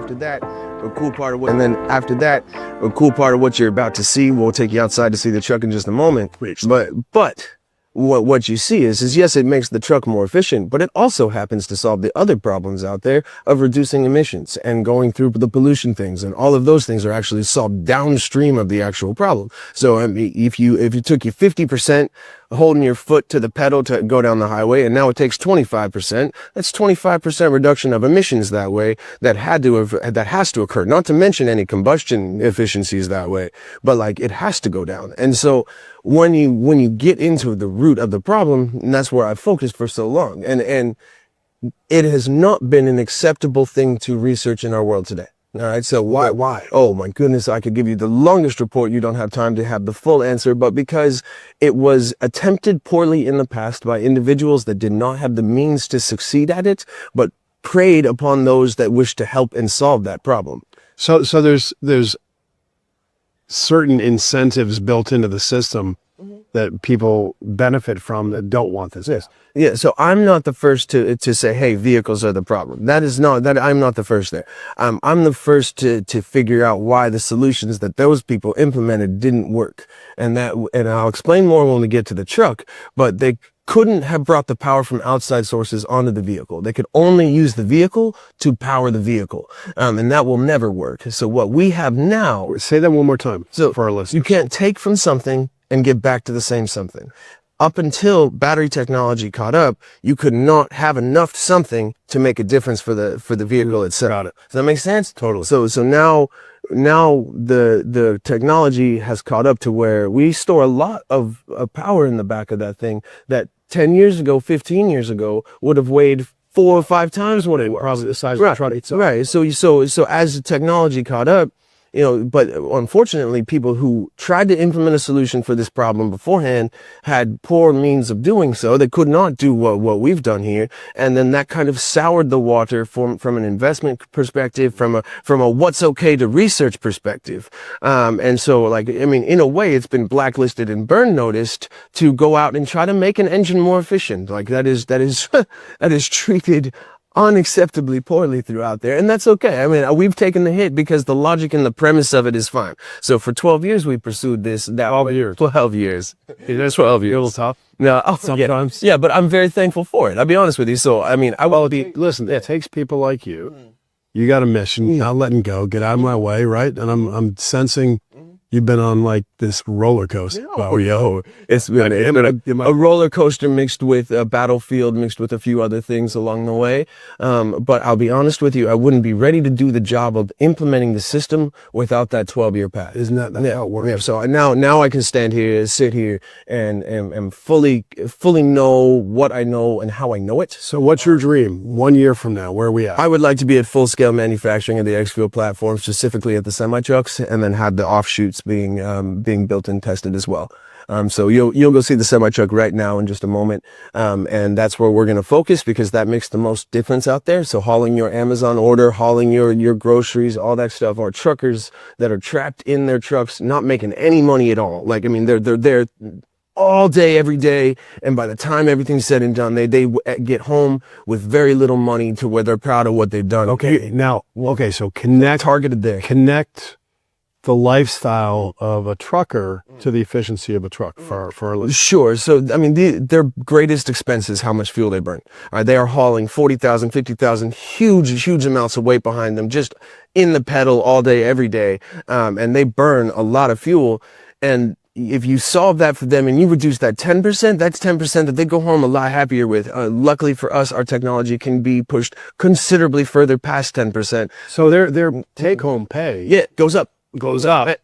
after that, a cool part of what you're about to see, we'll take you outside to see the truck in just a moment. But what you see is yes, it makes the truck more efficient, but it also happens to solve the other problems out there of reducing emissions and going through the pollution things, and all of those things are actually solved downstream of the actual problem. So I mean, if you took you 50% holding your foot to the pedal to go down the highway, and now it takes 25%, that's 25% reduction of emissions that way that has to occur. Not to mention any combustion efficiencies that way, but like it has to go down. And so when you get into the root of the problem, and that's where I focused for so long, and it has not been an acceptable thing to research in our world today. All right. So why? Oh my goodness. I could give you the longest report. You don't have time to have the full answer, but because it was attempted poorly in the past by individuals that did not have the means to succeed at it, but preyed upon those that wish to help and solve that problem. So there's certain incentives built into the system that people benefit from that don't want this. Yes. Yeah. So I'm not the first to say, hey, vehicles are the problem. I'm not the first there. I'm the first to figure out why the solutions that those people implemented didn't work. And I'll explain more when we get to the truck, but they couldn't have brought the power from outside sources onto the vehicle. They could only use the vehicle to power the vehicle. And that will never work. So what we have now. Say that one more time for our listeners. You can't take from something and get back to the same something. Up until battery technology caught up, you could not have enough something to make a difference for the vehicle itself. Got it. Does that make sense? Totally. So now the technology has caught up to where we store a lot of power in the back of that thing that 10 years ago, 15 years ago would have weighed 4 or 5 times what it was. Probably the size of the truck itself. Right. So as the technology caught up, but unfortunately, people who tried to implement a solution for this problem beforehand had poor means of doing so. They could not do what we've done here. And then that kind of soured the water from an investment perspective, from a what's okay to research perspective. And so, like, I mean, in a way, it's been blacklisted and burn noticed to go out and try to make an engine more efficient. Like that is treated unacceptably poorly throughout there, and that's okay. I mean, we've taken the hit because the logic and the premise of it is fine. So for 12 years we pursued this. 12 years. 12 years. It is 12 years. A little tough. No, sometimes. Yeah, but I'm very thankful for it. I'll be honest with you. So I mean, listen. It takes people like you. You got a mission. Not letting go. Get out of my way, right? And I'm sensing you've been on like this roller coaster. It's been a roller coaster mixed with a battlefield, mixed with a few other things along the way. But I'll be honest with you, I wouldn't be ready to do the job of implementing the system without that 12-year path. Isn't that how it works? Yeah. So now I can sit here and fully know what I know and how I know it. So what's your dream 1 year from now? Where are we at? I would like to be at full-scale manufacturing of the X-Fuel platform, specifically at the semi-trucks, and then have the offshoots being built and tested as well. So you'll go see the semi-truck right now in just a moment. And that's where we're going to focus because that makes the most difference out there. So hauling your Amazon order, hauling your groceries, all that stuff, or truckers that are trapped in their trucks, not making any money at all. Like, I mean, they're there all day, every day. And by the time everything's said and done, they get home with very little money to where they're proud of what they've done. So connect the lifestyle of a trucker to the efficiency of a truck for our listeners. Sure. So, I mean, their greatest expense is how much fuel they burn. All right, they are hauling 40,000, 50,000, huge amounts of weight behind them, just in the pedal all day, every day. And they burn a lot of fuel. And if you solve that for them and you reduce that 10%, that's 10% that they go home a lot happier with. Luckily for us, our technology can be pushed considerably further past 10%. So their take-home pay goes up.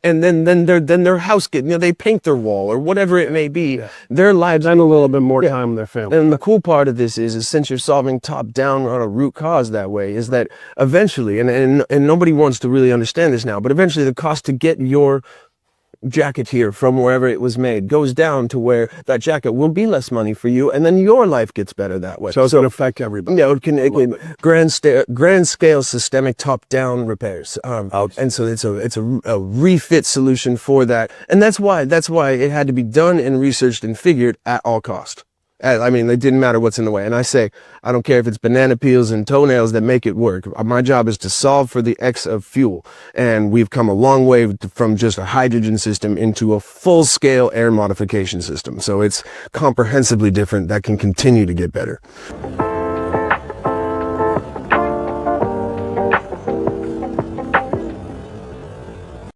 And then their house they paint their wall or whatever it may be. Yeah. Their lives spend a little bit more time with their family. And the cool part of this is since you're solving top down on a root cause that way, is that eventually, and nobody wants to really understand this now, but eventually the cost to get your jacket here from wherever it was made goes down to where that jacket will be less money for you, and then your life gets better that way. So it's going to affect everybody. Yeah, it can grand scale systemic top down repairs. And so it's a refit solution for that, and that's why it had to be done and researched and figured at all cost. I mean, it didn't matter what's in the way. And I say, I don't care if it's banana peels and toenails that make it work. My job is to solve for the X of fuel. And we've come a long way from just a hydrogen system into a full-scale air modification system. So it's comprehensively different that can continue to get better.